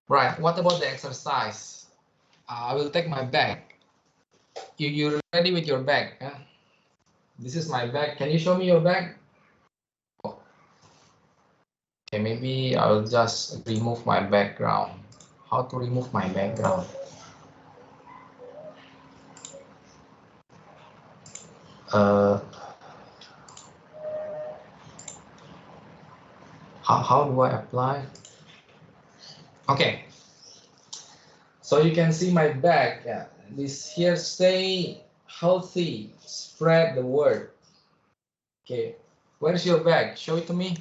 Right, what about the exercise? I will take my bag. You're ready with your bag? Yeah? This is my bag. Can you show me your bag? Oh. Okay, maybe I'll just remove my background. How to remove my background? How do I apply? Okay, so you can see my bag. Yeah, this here, stay healthy, spread the word. Okay, where's your bag? Show it to me.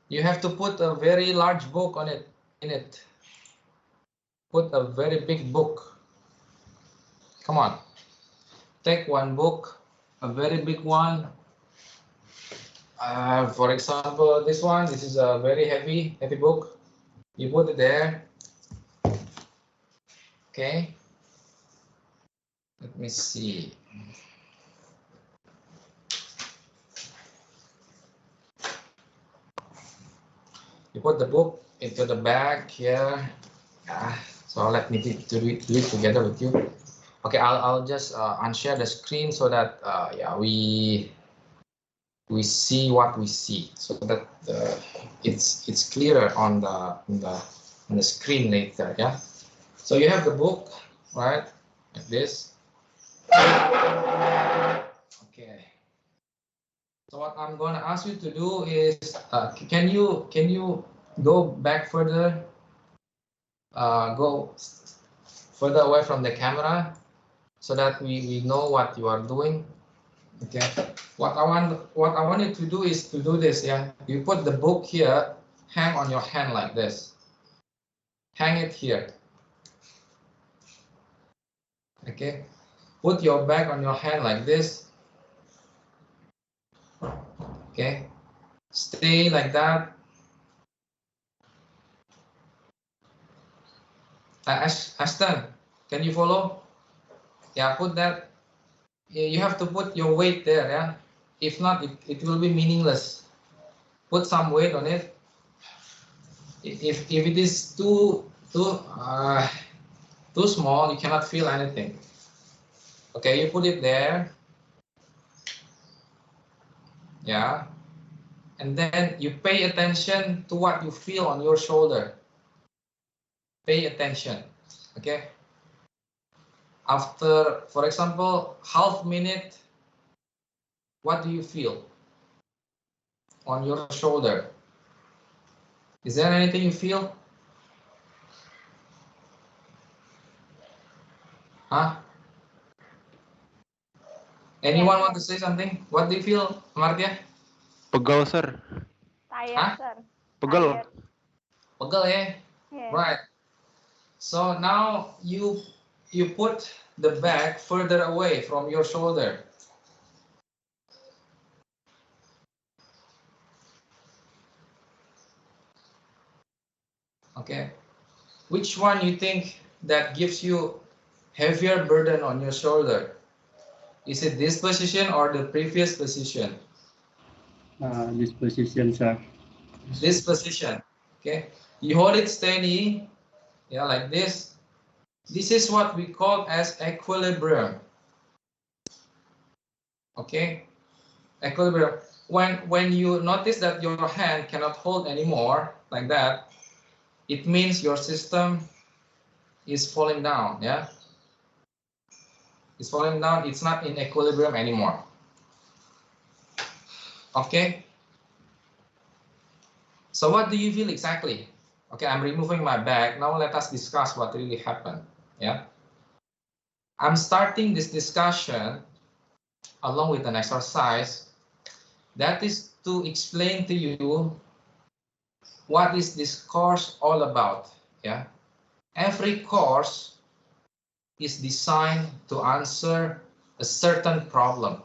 You have to put a very large book on it. In it, put a very big book. Come on, take one book, a very big one. For example, this one. This is a very heavy book. You put it there. Okay. Let me see. You put the book into the bag here. So let me do it together with you. Okay, I'll just unshare the screen so that yeah, we see what we see, so that it's clearer on the screen later. Yeah. So you have the book, right? Like this. Okay. So what I'm going to ask you to do is, can you go back further? Go further away from the camera, so that we know what you are doing. Okay. What I want you to do is to do this. Yeah. You put the book here, hang on your hand like this. Hang it here. Okay. Put your bag on your hand like this. Okay. Stay like that. Ashton, can you follow? Yeah, put that. You have to put your weight there. Yeah. If not, it will be meaningless. Put some weight on it. If it is too small, you cannot feel anything. Okay, you put it there. Yeah. And then you pay attention to what you feel on your shoulder. Pay attention. Okay. After, for example, half minute, what do you feel on your shoulder? Is there anything you feel? Huh? Anyone want to say something? What do you feel, Martia? Pegal, sir. Tired, Huh? sir. Pegal. Tired. Pegel, yeah? Yes. Right. So now you put the bag further away from your shoulder. Okay. Which one you think that gives you heavier burden on your shoulder? Is it this position or the previous position? This position, sir. This position. Okay. You hold it steady. Yeah, like this. This is what we call as equilibrium. Okay. Equilibrium. When you notice that your hand cannot hold anymore like that, it means your system is falling down. Yeah. It's falling down. It's not in equilibrium anymore. Okay. So what do you feel exactly? Okay, I'm removing my bag. Now let us discuss what really happened. Yeah. I'm starting this discussion along with an exercise that is to explain to you what is this course all about. Yeah. Every course is designed to answer a certain problem.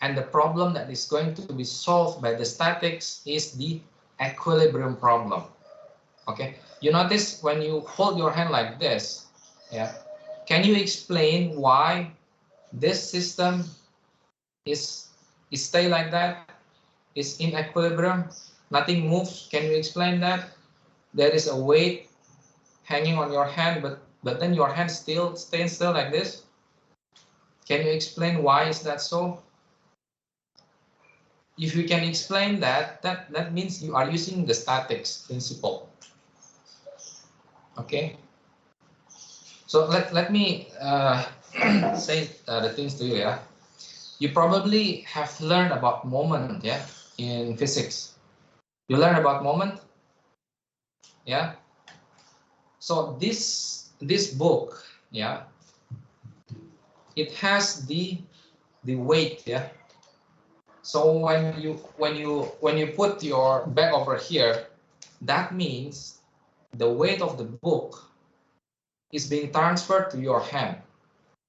And the problem that is going to be solved by the statics is the equilibrium problem. Okay, you notice when you hold your hand like this, yeah, can you explain why this system is stay like that? is in equilibrium, nothing moves. Can you explain that? There is a weight hanging on your hand, but then your hand still stays still like this. Can you explain why is that so? If you can explain that, that means you are using the statics principle. Okay. So let me say the things to you. Yeah. You probably have learned about moment. Yeah. In physics, you learn about moment. Yeah. So this book. Yeah. It has the weight. Yeah. So when you put your bag over here, that means the weight of the book is being transferred to your hand.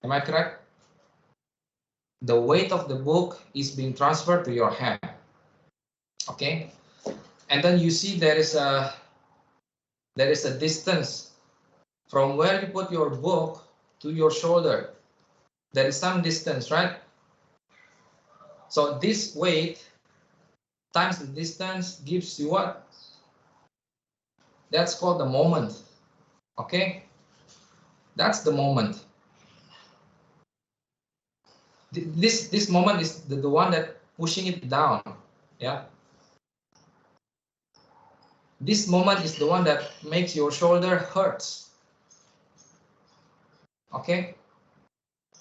Am I correct? The weight of the book is being transferred to your hand. Okay, and then you see there is a distance from where you put your book to your shoulder. There is some distance, right? So this weight times the distance gives you what? That's called the moment. Okay, that's the moment. This moment is the one that pushing it down. Yeah. This moment is the one that makes your shoulder hurts. Okay.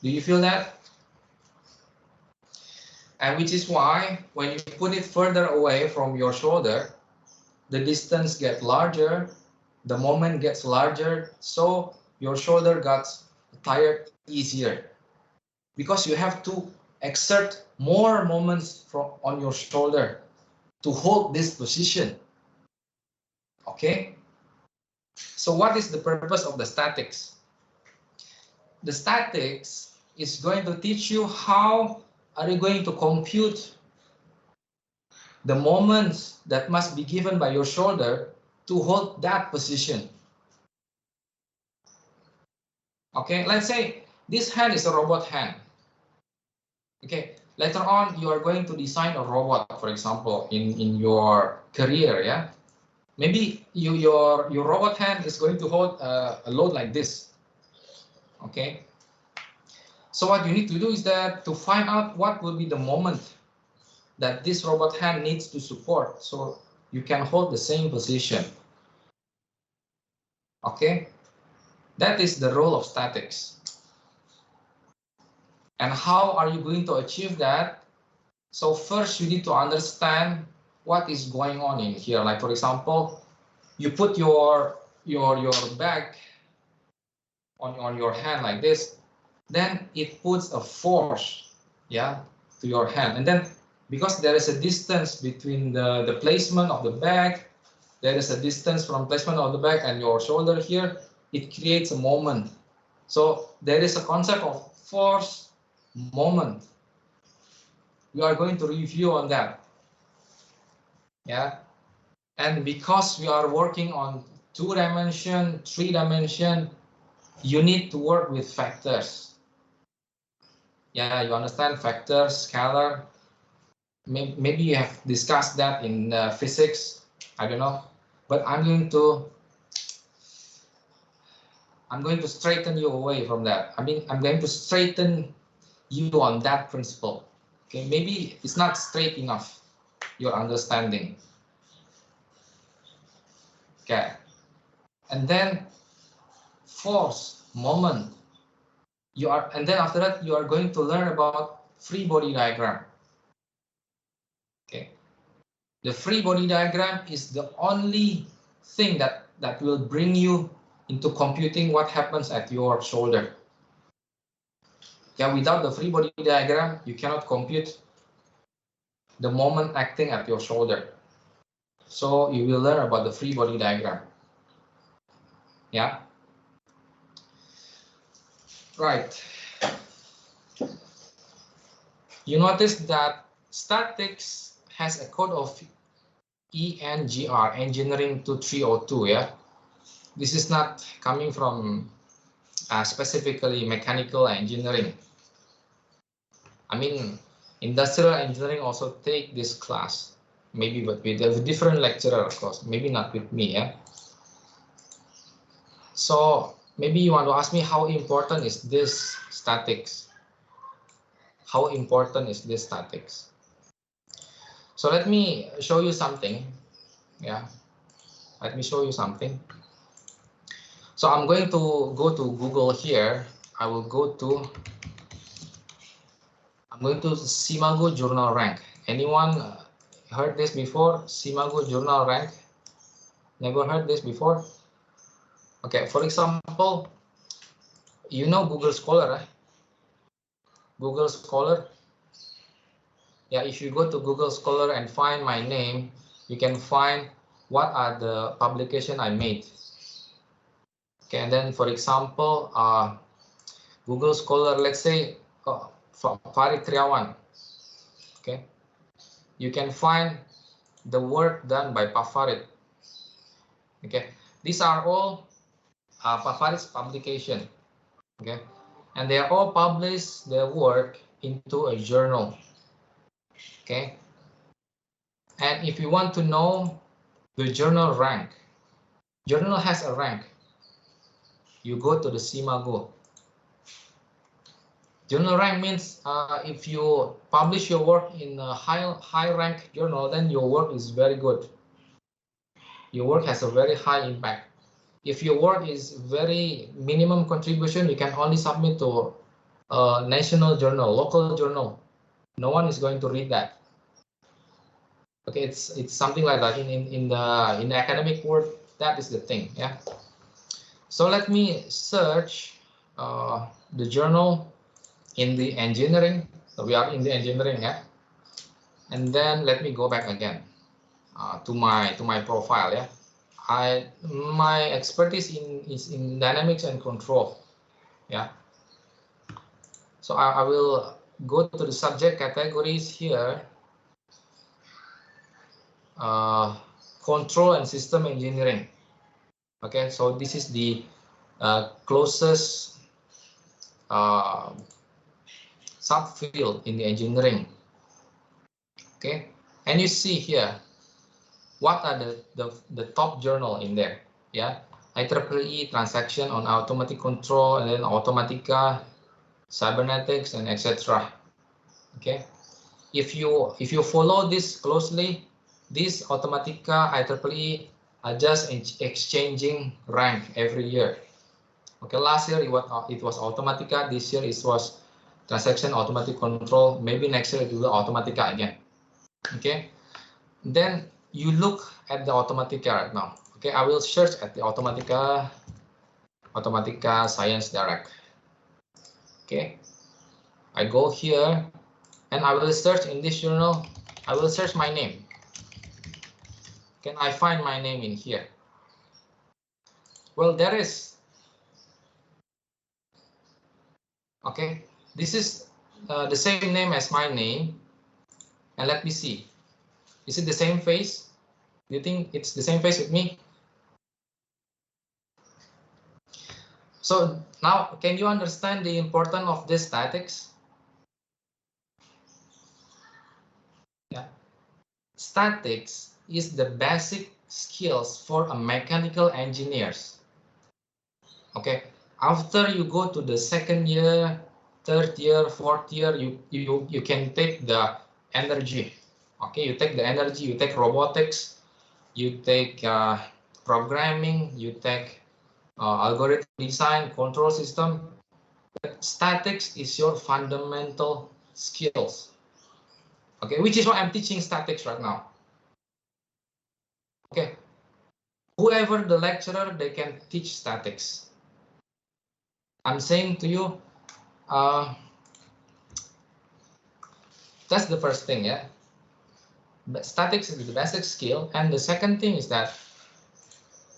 Do you feel that? And which is why when you put it further away from your shoulder, the distance gets larger, the moment gets larger, so your shoulder gets tired easier because you have to exert more moments on your shoulder to hold this position. Okay. So what is the purpose of the statics? The statics is going to teach you how are you going to compute the moments that must be given by your shoulder to hold that position. Okay, let's say this hand is a robot hand. Okay, later on you are going to design a robot, for example, in your career. Yeah, maybe your robot hand is going to hold a load like this. Okay, so what you need to do is that to find out what will be the moment that this robot hand needs to support so you can hold the same position. Okay, that is the role of statics. And how are you going to achieve that? So first you need to understand what is going on in here. Like for example, you put your bag on your hand like this, then it puts a force, yeah, to your hand. And then because there is a distance between the placement of the bag, there is a distance from placement of the bag and your shoulder here, it creates a moment. So there is a concept of force, moment. We are going to review on that. Yeah. And because we are working on 2-dimension, 3-dimension, you need to work with factors. Yeah, you understand factors, scalar. Maybe you have discussed that in physics. I don't know. But I'm going to straighten you away from that. I mean, I'm going to straighten you on that principle. Okay, maybe it's not straight enough, your understanding. Okay, and then force, moment. And then after that, you are going to learn about free body diagram. Okay, the free body diagram is the only thing that will bring you into computing what happens at your shoulder. Yeah, without the free body diagram, you cannot compute the moment acting at your shoulder. So you will learn about the free body diagram. Yeah. Right. You notice that statics has a code of ENGR, Engineering 2302. Yeah. This is not coming from specifically mechanical engineering. I mean, industrial engineering also take this class. maybe but with a different lecturer, of course, maybe not with me. Yeah. So maybe you want to ask me, how important is this statics? How important is this statics? So let me show you something. Yeah, let me show you something. So I'm going to go to Google here. I'm going to Simago Journal Rank. Anyone heard this before? Simago Journal Rank? Never heard this before? Okay, for example, you know Google Scholar, right? Google Scholar. Yeah, if you go to Google Scholar and find my name, you can find what are the publication I made. Okay, and then for example, Google Scholar, let's say Farid Triawan. Okay, you can find the work done by Pak Farid. Okay, these are all Pak Farid's publication. Okay, and they are all published their work into a journal. Okay, and if you want to know the journal rank, journal has a rank. You go to the Simago. Journal rank means if you publish your work in a high rank journal, then your work is very good. Your work has a very high impact. If your work is very minimum contribution, you can only submit to a national journal, local journal. No one is going to read that. Okay, it's something like that in the academic world. That is the thing. Yeah. So let me search the journal in the engineering. So we are in the engineering, yeah. And then let me go back again to my profile, yeah. My expertise is in dynamics and control, yeah. So I will go to the subject categories here. Control and system engineering. Okay, so this is the closest subfield in the engineering. Okay, and you see here what are the top journal in there. Yeah, IEEE transaction on automatic control, and then Automatica, cybernetics, and etc. Okay, if you follow this closely, this Automatica, IEEE are just exchanging rank every year. Okay, last year it was Automatica. This year it was transaction automatic control. Maybe next year it will be Automatica again. Okay, then you look at the Automatica right now. Okay, I will search at the Automatica Science Direct. Okay, I go here and I will search in this journal. I will search my name. Can I find my name in here? Well, there is. Okay, this is the same name as my name. And let me see. Is it the same face? Do you think it's the same face with me? So now, can you understand the importance of this statics? Yeah. Statics is the basic skills for a mechanical engineers. Okay. After you go to the second year, third year, fourth year, you can take the energy. Okay, you take the energy, you take robotics, you take programming, you take algorithm design, control system. But statics is your fundamental skills. Okay, which is why I'm teaching statics right now. Okay, whoever the lecturer, they can teach statics. I'm saying to you, that's the first thing, yeah. But statics is the basic skill, and the second thing is that,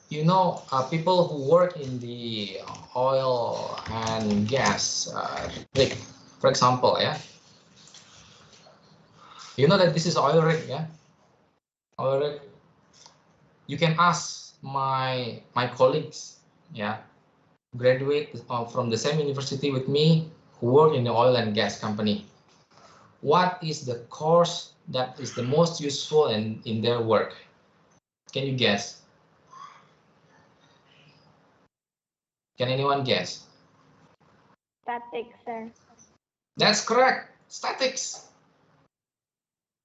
you know, people who work in the oil and gas rig, for example, yeah. You know that this is oil rig, yeah. Oil rig. You can ask my colleagues, yeah, graduate from the same university with me, who work in the oil and gas company. What is the course that is the most useful in their work? Can you guess? Can anyone guess? Statics, sir. That's correct. Statics.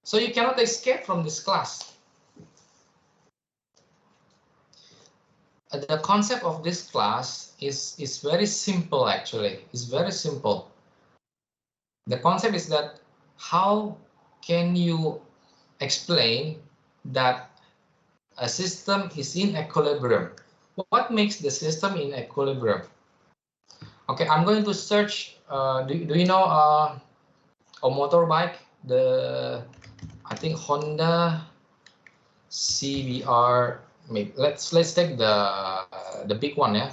So you cannot escape from this class. The concept of this class is very simple, actually. It's very simple. The concept is that how can you explain that a system is in equilibrium? What makes the system in equilibrium? Okay, I'm going to search. Do you know a motorbike? I think Honda CBR. Maybe let's take the big one, yeah.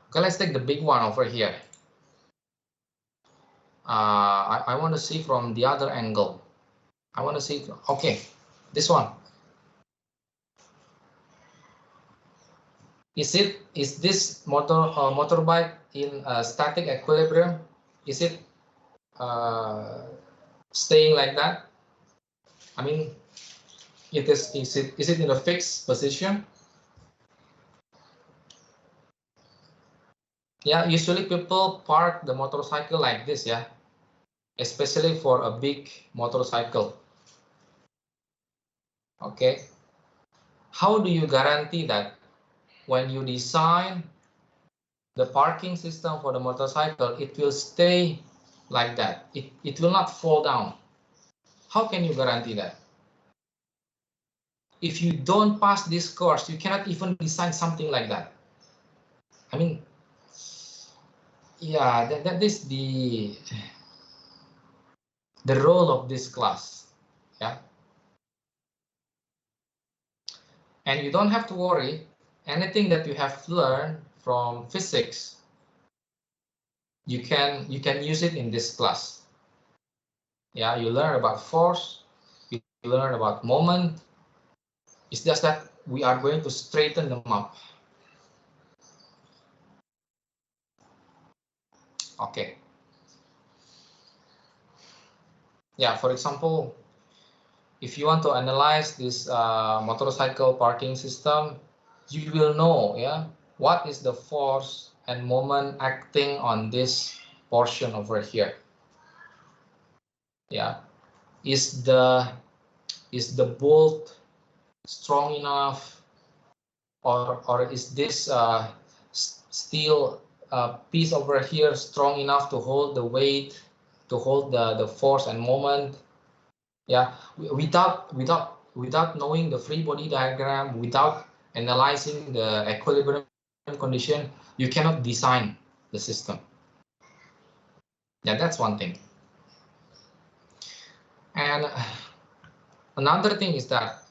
Okay, let's take the big one over here. I want to see from the other angle. I want to see. Okay, this one. Is this motorbike in static equilibrium? Is it staying like that? I mean, is it in a fixed position? Yeah, usually people park the motorcycle like this, yeah, especially for a big motorcycle. Okay, how do you guarantee that when you design the parking system for the motorcycle, it will stay like that? It will not fall down. How can you guarantee that? If you don't pass this course, you cannot even design something like that. I mean, yeah, that is the role of this class, yeah. And you don't have to worry, anything that you have learned from physics, you can use it in this class. Yeah, you learn about force, you learn about moment. It's just that we are going to straighten them up. Okay. Yeah, for example, if you want to analyze this motorcycle parking system, you will know, yeah, what is the force and moment acting on this portion over here. Yeah, is the bolt strong enough, or is this steel piece over here strong enough to hold the weight, to hold the force and moment? Yeah, without knowing the free body diagram, without analyzing the equilibrium condition, you cannot design the system. Yeah, that's one thing. And another thing is that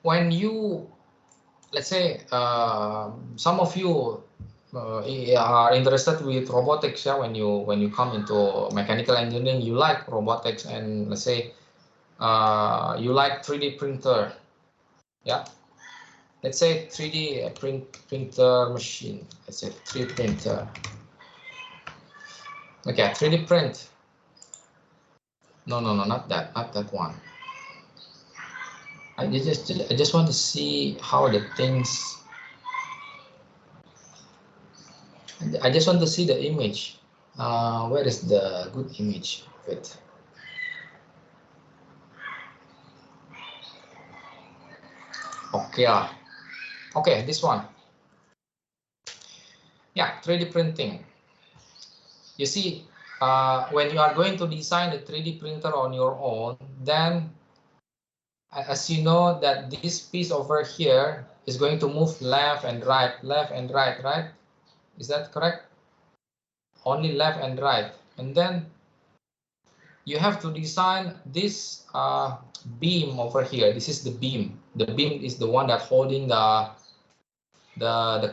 when you, let's say, some of you are interested with robotics, yeah, when you come into mechanical engineering, you like robotics, and let's say you like 3D printer, yeah. Let's say 3D printer machine. Let's say 3D printer. Okay, 3D print. No, not that one. I just want to see how the things. I just want to see the image. Where is the good image of it? Okay, okay, this one. Yeah, 3D printing. You see, when you are going to design the 3D printer on your own, then as you know that this piece over here is going to move left and right, right? Is that correct? Only left and right. And then you have to design this beam over here. This is the beam. The beam is the one that holding the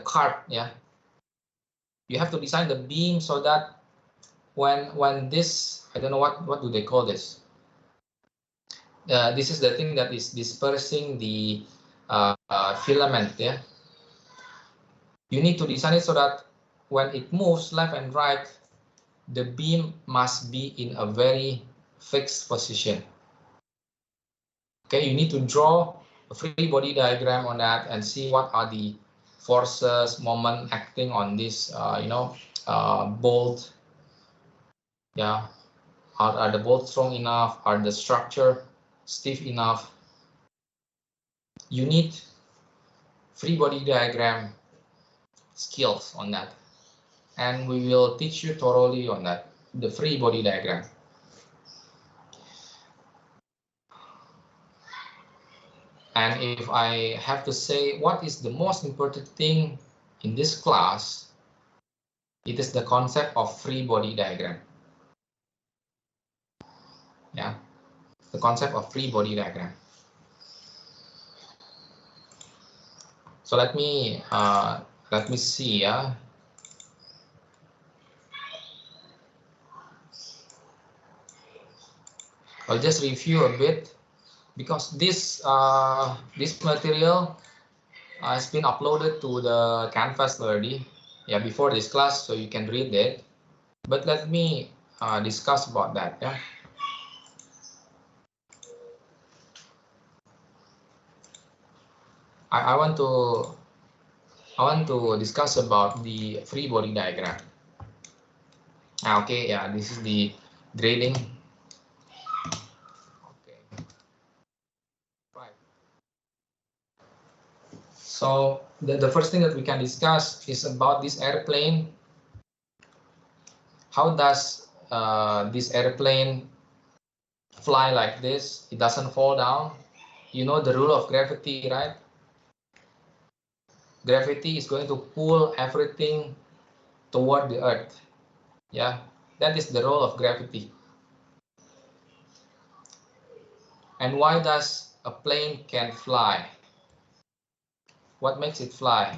cart, yeah. You have to design the beam so that when this, I don't know what do they call this. This is the thing that is dispersing the filament, yeah. You need to design it so that when it moves left and right, the beam must be in a very fixed position. Okay, you need to draw a free body diagram on that and see what are the forces, moment acting on this, bolt. Yeah, are the bolts strong enough? Are the structure stiff enough? You need free body diagram skills on that, and we will teach you thoroughly on that, the free body diagram. And if I have to say what is the most important thing in this class, it is the concept of free body diagram. Yeah, the concept of free body diagram. So let me see. Yeah. I'll just review a bit because this material has been uploaded to the Canvas already. Yeah, before this class, so you can read it. But let me discuss about that. Yeah. I want to discuss about the free body diagram. Okay, yeah, this is the grading. Okay, right. So the first thing that we can discuss is about this airplane. How does this airplane fly like this? It doesn't fall down. You know the rule of gravity, right? Gravity is going to pull everything toward the earth. Yeah, that is the role of gravity. And why does a plane can fly? What makes it fly?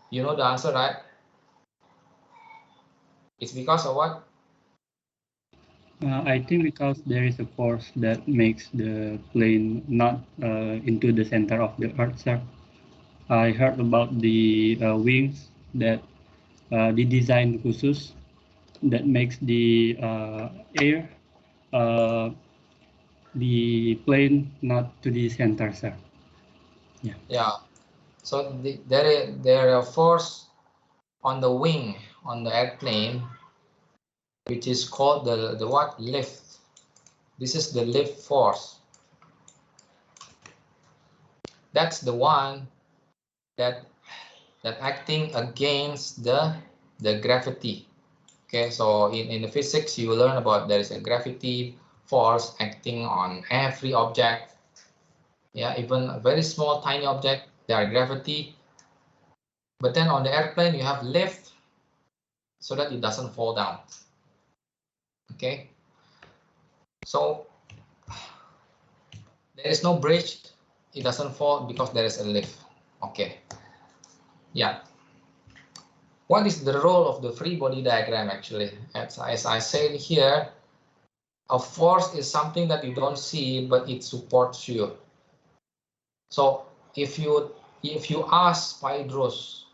You know the answer, right? It's because of what? I think because there is a force that makes the plane not into the center of the earth, sir. I heard about the wings that the design khusus that makes the air the plane not to the center, sir. Yeah. Yeah. So there are force on the wing on the airplane, which is called the what? Lift. This is the lift force. That's the one that acting against the gravity. Okay, so in the physics you learn about there is a gravity force acting on every object. Yeah, even a very small tiny object, there are gravity. But then on the airplane you have lift so that it doesn't fall down. Okay, so there is no bridge, it doesn't fall because there is a lift. Okay, yeah. What is the role of the free body diagram actually? As I said here, a force is something that you don't see, but it supports you. So if you ask Pydros,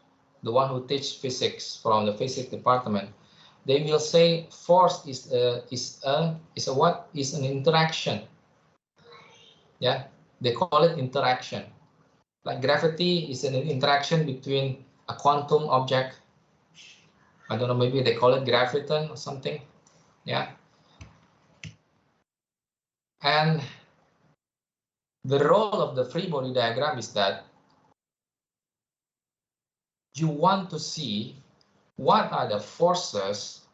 the one who teaches physics from the physics department, they will say force is an interaction. Yeah, they call it interaction. Like gravity is an interaction between a quantum object. I don't know, maybe they call it graviton or something. Yeah. And the role of the free body diagram is that you want to see what are the forces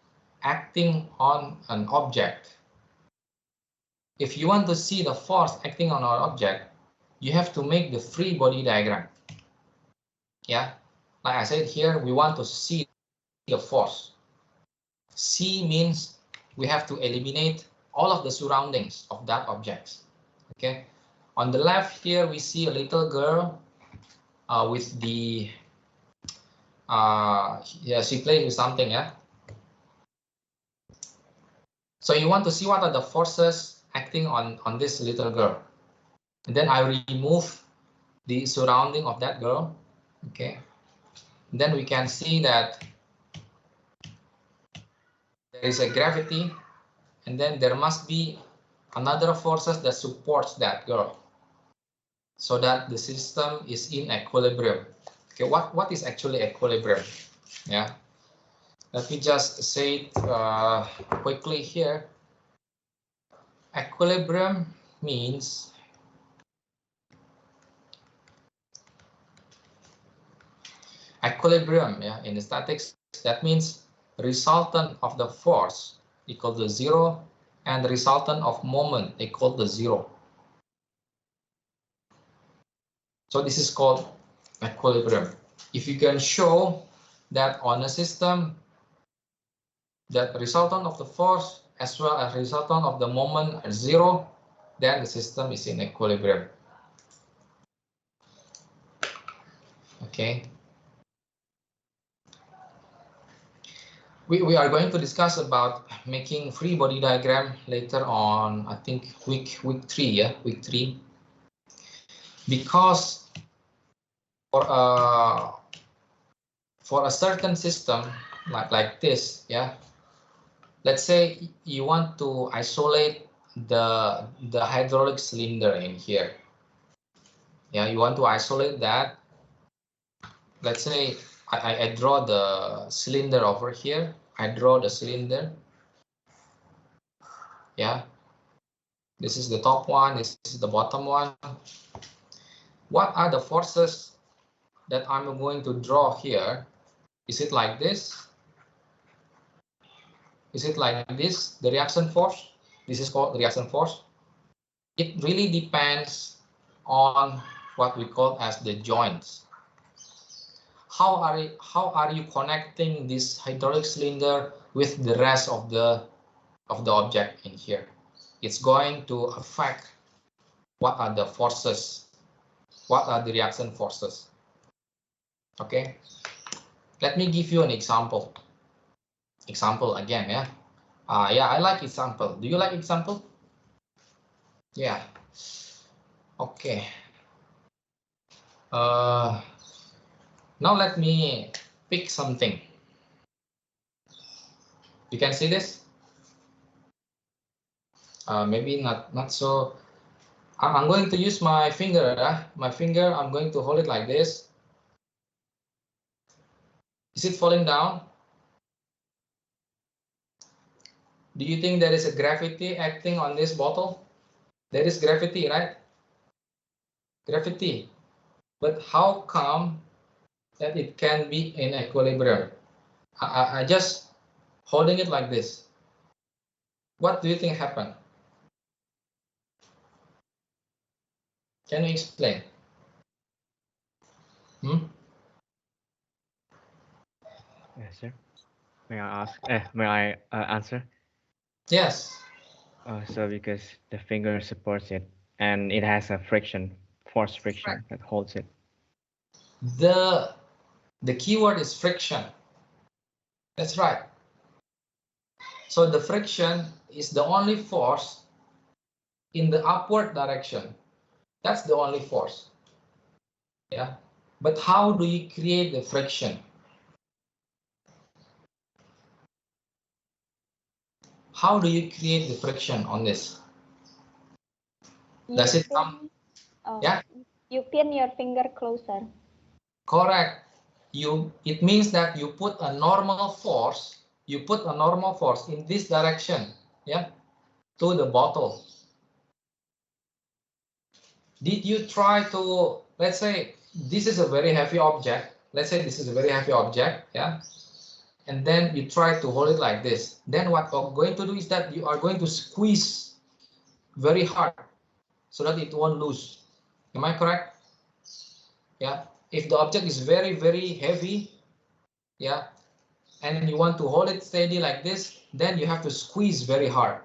acting on an object. If you want to see the force acting on an object, you have to make the free body diagram. Yeah, like I said here, we want to see the force. See means we have to eliminate all of the surroundings of that object. Okay, on the left here we see a little girl with the yeah, she plays with something. Yeah, so you want to see what are the forces acting on this little girl, and then I remove the surrounding of that girl. Okay, then we can see that there is a gravity, and then there must be another forces that supports that girl, so that the system is in equilibrium. Okay, what is actually equilibrium? Yeah, let me just say it quickly here. Equilibrium means equilibrium, yeah, in statics, that means resultant of the force equal to 0 and the resultant of moment equal to 0. So this is called equilibrium. If you can show that on a system that resultant of the force as well as resultant of the moment are 0, then the system is in equilibrium. Okay. We are going to discuss about making free body diagram later on, I think week 3, yeah, week 3. Because for a certain system like this, yeah, let's say you want to isolate the hydraulic cylinder in here. Yeah, you want to isolate that. Let's say I draw the cylinder over here. I draw the cylinder. Yeah, this is the top one, this is the bottom one. What are the forces that I'm going to draw here? Is it like this? Is it like this, the reaction force? This is called reaction force. It really depends on what we call as the joints. How are you connecting this hydraulic cylinder with the rest of the object in here? It's going to affect what are the forces, what are the reaction forces. Okay, let me give you an example. Example again, yeah. Yeah, I like example. Do you like example? Yeah. Okay. Now let me pick something. You can see this? Maybe not so. I'm going to use my finger. My finger, I'm going to hold it like this. Is it falling down? Do you think there is a gravity acting on this bottle? There is gravity, right? Gravity. But how come that it can be in equilibrium? I just holding it like this. What do you think happened? Can you explain? Yes, sir. May I ask? May I answer? Yes. So because the finger supports it, and it has a friction, force friction that holds it. The keyword is friction. That's right. So the friction is the only force in the upward direction. That's the only force. Yeah. But how do you create the friction? How do you create the friction on this? Does it come? Yeah. You pin your finger closer. Correct. It means that you put a normal force. You put a normal force in this direction. Yeah. To the bottle. Did you try to, let's say this is a very heavy object. Let's say this is a very heavy object. Yeah. And then you try to hold it like this. Then what you're going to do is that you are going to squeeze very hard so that it won't lose. Am I correct? Yeah. If the object is very, very heavy, yeah, and you want to hold it steady like this, then you have to squeeze very hard.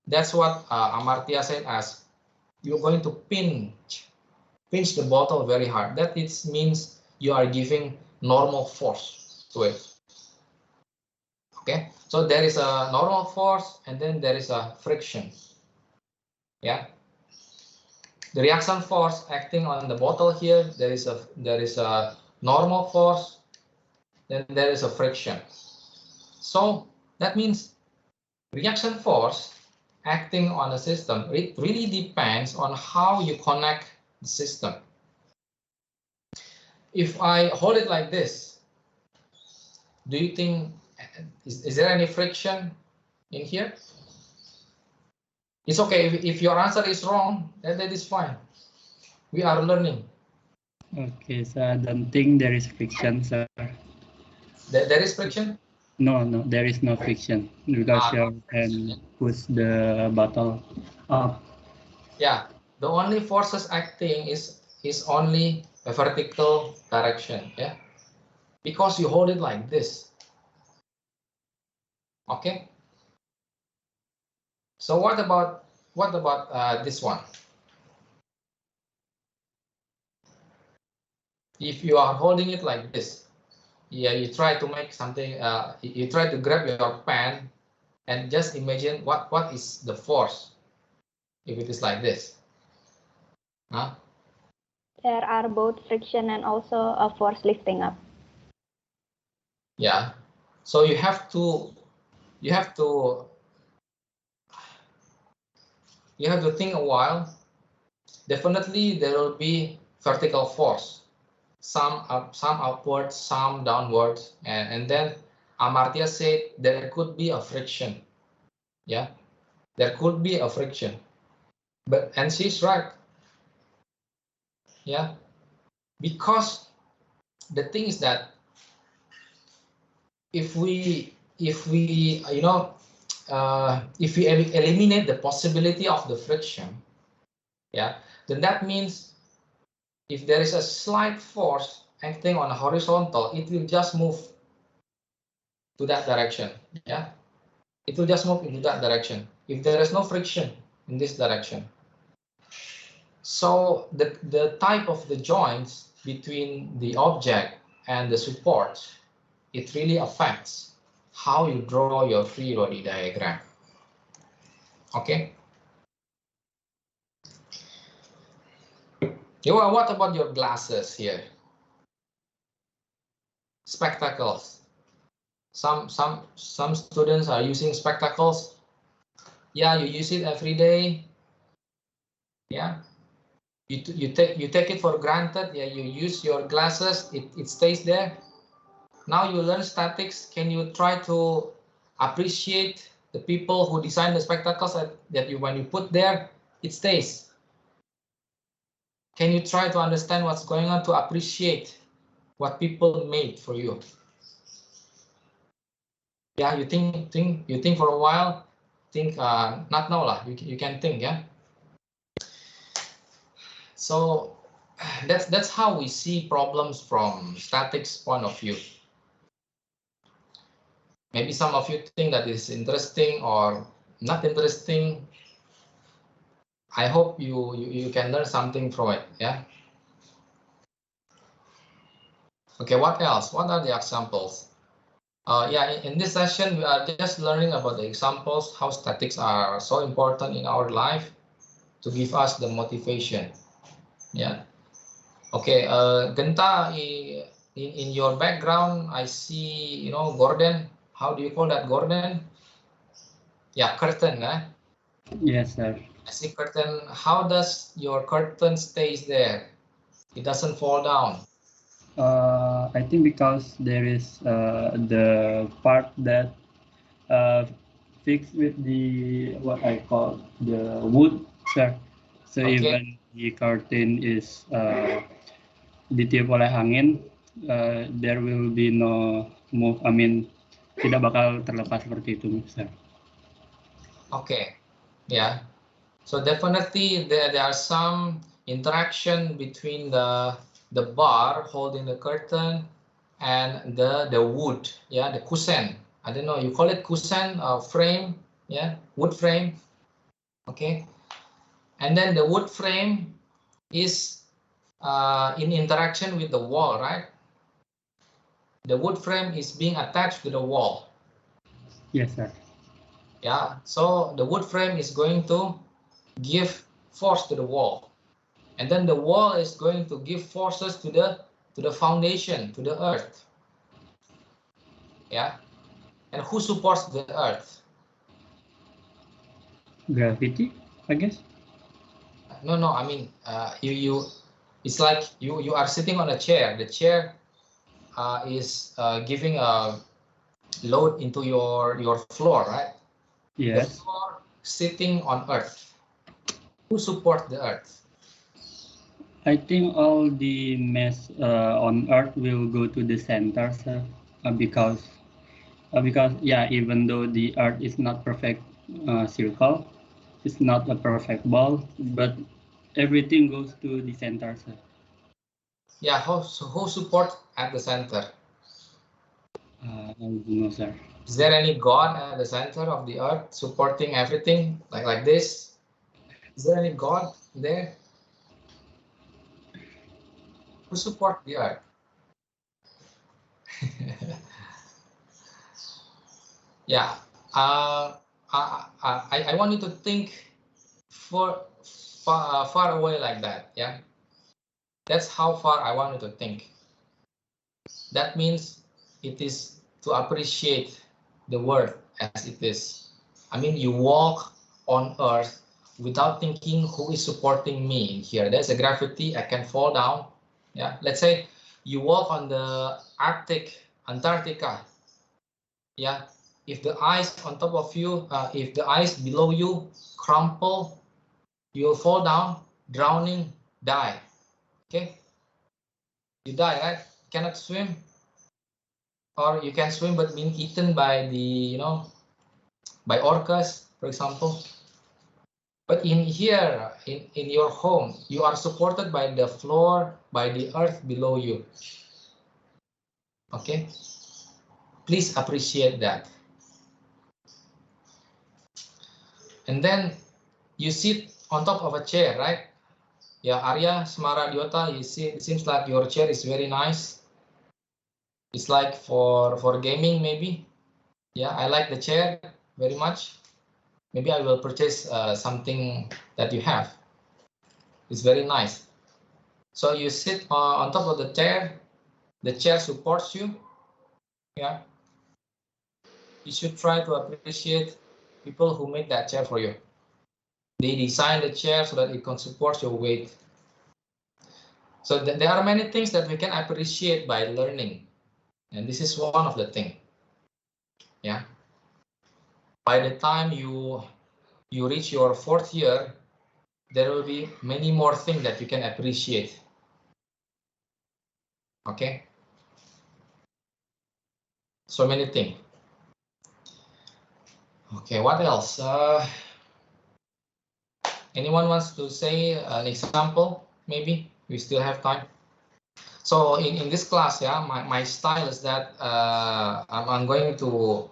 That's what Amartya said as you're going to pinch the bottle very hard. That means you are giving normal force to it. Okay, so there is a normal force and then there is a friction. Yeah, the reaction force acting on the bottle here, there is a normal force, then there is a friction. So that means reaction force acting on a system, it really depends on how you connect the system. If I hold it like this, do you think, is there any friction in here? It's okay if your answer is wrong, that is fine. We are learning. Okay, so I don't think there is friction, sir. There is friction? No, there is no friction because No you friction. can push the bottle up. Yeah, the only forces acting is only a vertical direction. Yeah, because you hold it like this. Okay. So what about this one? If you are holding it like this, yeah, you try to make something. You try to grab your pen and just imagine what is the force if it is like this. Huh? There are both friction and also a force lifting up. Yeah. So you have to think a while. Definitely there will be vertical force, some up, some upwards, some downwards, and then Amartya said there could be a friction. Yeah, there could be a friction, and she's right. Yeah, because the thing is that if we if we eliminate the possibility of the friction, yeah, then that means if there is a slight force acting on a horizontal, it will just move to that direction. Yeah, it will just move into that direction if there is no friction in this direction. So the type of the joints between the object and the support, it really affects how you draw your free body diagram. Okay. What about your glasses here? Spectacles. Some students are using spectacles. Yeah, you use it every day. Yeah, you take it for granted. Yeah, you use your glasses. It stays there. Now you learn statics. Can you try to appreciate the people who design the spectacles that when you put there, it stays? Can you try to understand what's going on to appreciate what people made for you? Yeah, you think for a while. Think not now lah. You can think, yeah. So that's how we see problems from statics point of view. Maybe some of you think that is interesting or not interesting. I hope you can learn something from it. Yeah. Okay. What else? What are the examples? Yeah. In this session, we are just learning about the examples, how statics are so important in our life to give us the motivation. Yeah. Okay. Genta, in your background, I see Gordon. How do you call that, Gordon? Yeah, curtain. Yes, sir. I see curtain. How does your curtain stays there? It doesn't fall down. I think because there is the part that fixed with the what I call the wood, sir. So Okay. even the curtain is ditiup oleh angin, there will be no move. I mean, tidak bakal terlepas seperti itu, sir. Okay. Yeah. So definitely there are some interaction between the bar holding the curtain and the wood. Yeah, the cushion. I don't know. You call it cushion frame. Yeah, wood frame. Okay. And then the wood frame is in interaction with the wall, right? The wood frame is being attached to the wall. Yes, sir. Yeah, so the wood frame is going to give force to the wall, and then the wall is going to give forces to the foundation, to the earth. Yeah, And who supports the Earth? Gravity, I guess. No, I mean, it's like you are sitting on a chair. The chair is giving a load into your floor, right? The Yes. floor sitting on Earth. Who supports the Earth? I think all the mass on Earth will go to the center, sir, because yeah, even though the Earth is not perfect circle, it's not a perfect ball, but everything goes to the center, sir. Yeah, who support at the center? I don't know, sir. Is there any God at the center of the Earth supporting everything like this? Is there any God there? Who support the Earth? Yeah, I want you to think far away like that. Yeah, that's how far I want you to think. That means it is to appreciate the world as it is. I mean, you walk on Earth without thinking who is supporting me in here. There's a gravity, I can fall down. Yeah, let's say you walk on the Arctic, Antarctica. Yeah, if the ice on top of you, if the ice below you crumple, you'll fall down, drowning, die. Okay, you die, right? Cannot swim, or you can swim but being eaten by by orcas, for example. But in here, in your home, you are supported by the floor, by the earth below you. Okay, please appreciate that. And then you sit on top of a chair, right? Yeah, Arya Smara Diota, you see, it seems like your chair is very nice. It's like for gaming maybe. Yeah, I like the chair very much. Maybe I will purchase something that you have. It's very nice. So you sit on top of the chair supports you. Yeah, you should try to appreciate people who make that chair for you. They design the chair so that it can support your weight. So there are many things that we can appreciate by learning, and this is one of the things. Yeah, by the time you reach your 4th year, there will be many more things that you can appreciate. Okay, so many things. Okay, what else? Anyone wants to say an example? Maybe we still have time. So in this class, yeah, my style is that I'm going to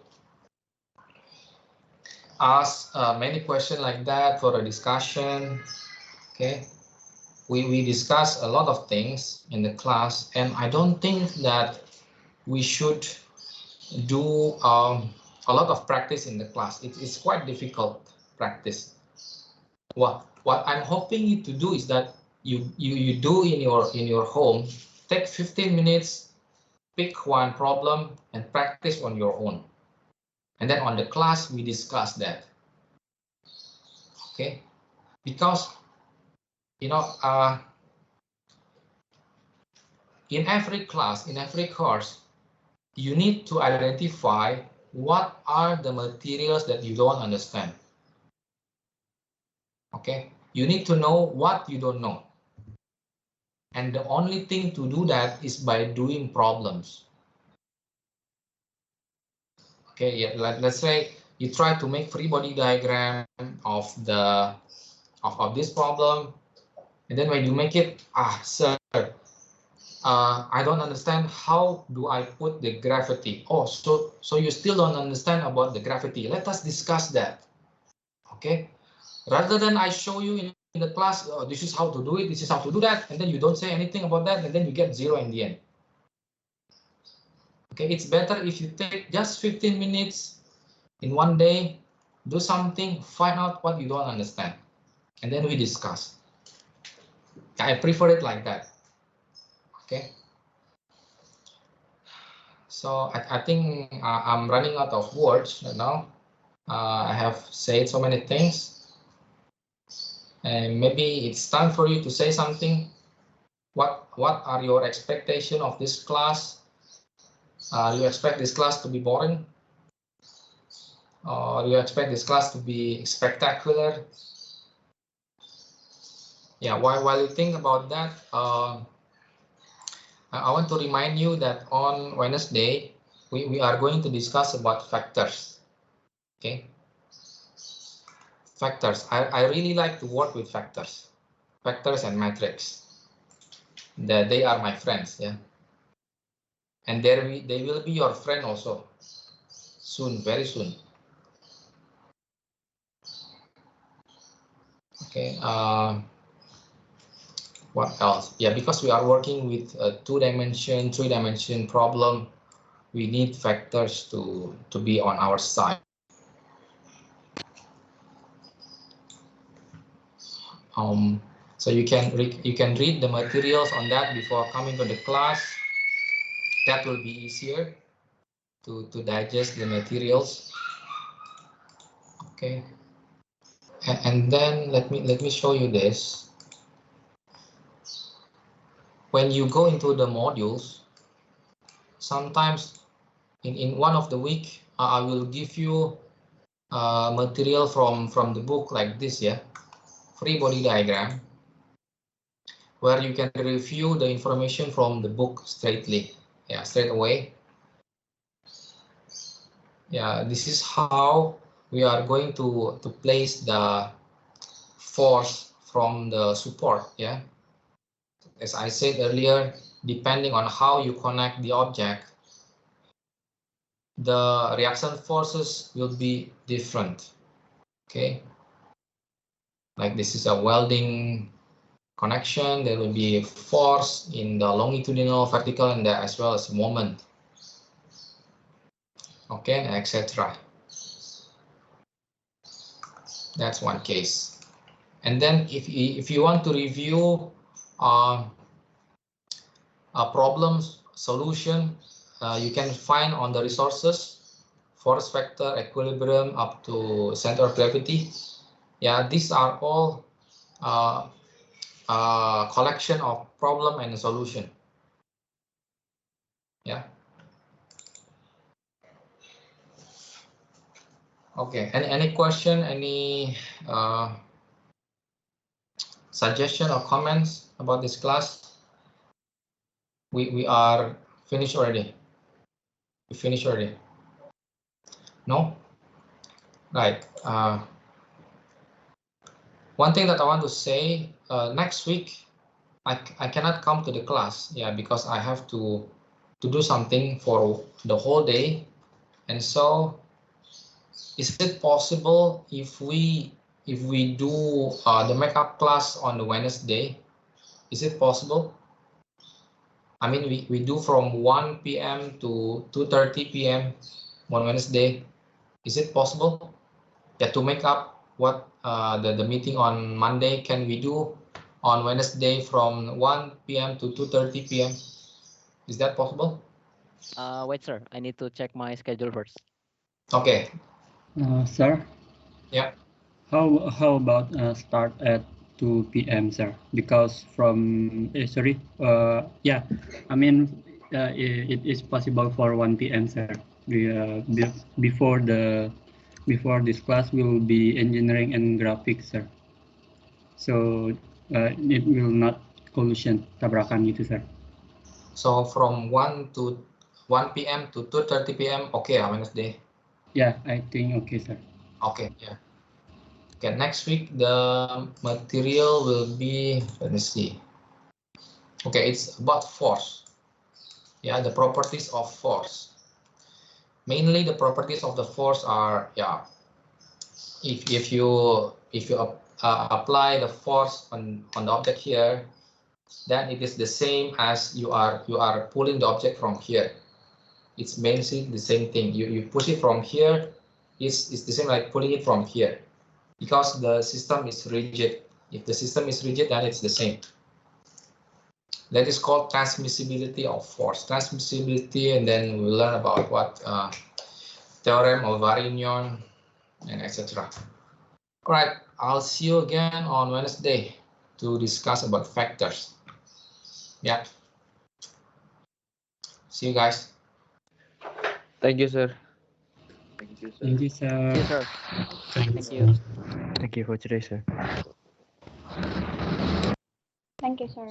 ask many questions like that for a discussion. Okay, we discuss a lot of things in the class, and I don't think that we should do a lot of practice in the class. It is quite difficult practice. What I'm hoping you to do is that you do in your home. Take 15 minutes, pick one problem and practice on your own. And then on the class we discuss that. Okay, because in every class, in every course, you need to identify what are the materials that you don't understand. Okay, you need to know what you don't know. And the only thing to do that is by doing problems. Okay, yeah, let's say you try to make free body diagram of this problem, and then when you make it, sir, I don't understand, how do I put the gravity? Oh, so you still don't understand about the gravity. Let us discuss that. Okay, rather than I show you in the class, oh, this is how to do it, this is how to do that, and then you don't say anything about that, and then you get 0 in the end. Okay, it's better if you take just 15 minutes in one day, do something, find out what you don't understand, and then we discuss. I prefer it like that. Okay. So I think I'm running out of words now. I have said so many things, and maybe it's time for you to say something. What are your expectations of this class? You expect this class to be boring, or you expect this class to be spectacular? Yeah. While you think about that, I want to remind you that on Wednesday we are going to discuss about factors. Okay. Factors. I really like to work with factors. Factors and matrix. They are my friends, yeah. And they will be your friend also soon, very soon. Okay. What else? Yeah, because we are working with a 2-dimension, 3-dimension problem, we need factors to be on our side. So you can read the materials on that before coming to the class. That will be easier to digest the materials. Okay. And then let me show you this. When you go into the modules, sometimes in one of the week I will give you material from the book like this, yeah, free body diagram, where you can review the information from the book straight away. Yeah, this is how we are going to place the force from the support. Yeah, as I said earlier, depending on how you connect the object, the reaction forces will be different. Okay, like this is a welding connection, there will be a force in the longitudinal, vertical, and as well as moment. Okay, etc. That's one case. And then if you want to review a problem solution, you can find on the resources, force vector, equilibrium, up to center of gravity. Yeah, these are all collection of problem and solution. Yeah. Okay. Any question? Any suggestion or comments about this class? We are finished already. We finished already. No. Right. One thing that I want to say, next week I cannot come to the class, yeah, because I have to do something for the whole day. And so is it possible if we do the makeup class on the Wednesday? Is it possible? I mean, we do from 1 p.m. to 2:30 p.m. on Wednesday. Is it possible? Yeah, to make up what the meeting on Monday, can we do on Wednesday from 1 p.m. to 2:30 p.m.? Is that possible? Wait, sir. I need to check my schedule first. Okay. Sir? Yeah. How about start at 2 p.m., sir? Because from yeah, I mean it is possible for 1 p.m., sir. Before this class will be engineering and graphics, sir. So it will not collision tabrakan gitu, sir. So from 1 p.m. to 2:30 p.m. Okay, on Wednesday. Yeah, I think okay, sir. Okay, yeah. Okay, next week the material will be, let me see. Okay, it's about force. Yeah, the properties of force. Mainly the properties of the force are, yeah, if you apply the force on the object here, then it is the same as you are pulling the object from here. It's basically the same thing. You push it from here, it's the same like pulling it from here, because the system is rigid. If the system is rigid, then it's the same. That is called transmissibility of force. Transmissibility, and then we'll learn about what theorem of Varignon and etc. All right, I'll see you again on Wednesday to discuss about factors. Yeah. See you guys. Thank you, sir. Thank you, Thank you, sir. sir. Thank you. Thank you for today, sir. Thank you, sir.